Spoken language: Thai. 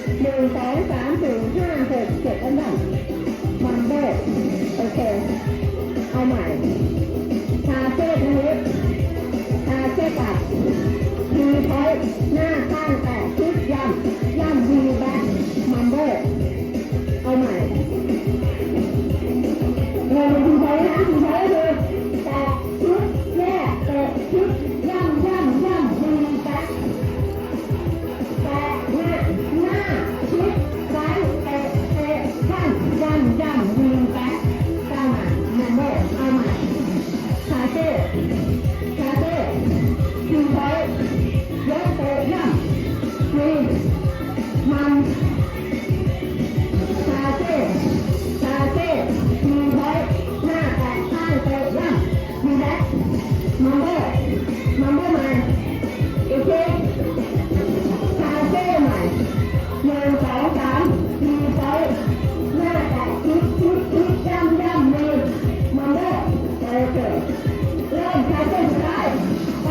1 2 3 4 5 6 7อันดับมันเบิร์โอเคเอาใหม่ชาเซ่ทะลุชาเซ่ปัดทีพอยหน้าข้างแตะชิดย่ำวีแบ็คมันเบิร์เอาใหม่เงินทีพอยนะทีพอยคือแตะชิดแยกแตะชิดย่ำวีแบ็คแตะหน้าชิดซ้ายแตะย่ำวีแบ็คตั้งใหม่มันเบิร์เอาใหม่ชาเซ่ทีพอยยกเตะย่ำวีมันชาเซ่ทีพอยหน้าแตะข้างเตะย่ำวีแบ็คมันเบิร์ใหม่อีกทีชาเซ่ใหม่1 2 3ทีพอยหน้าแตะชิดย่ำวีมันเบิร์โอเคเริ่มชาเซ่สุดท้ายไป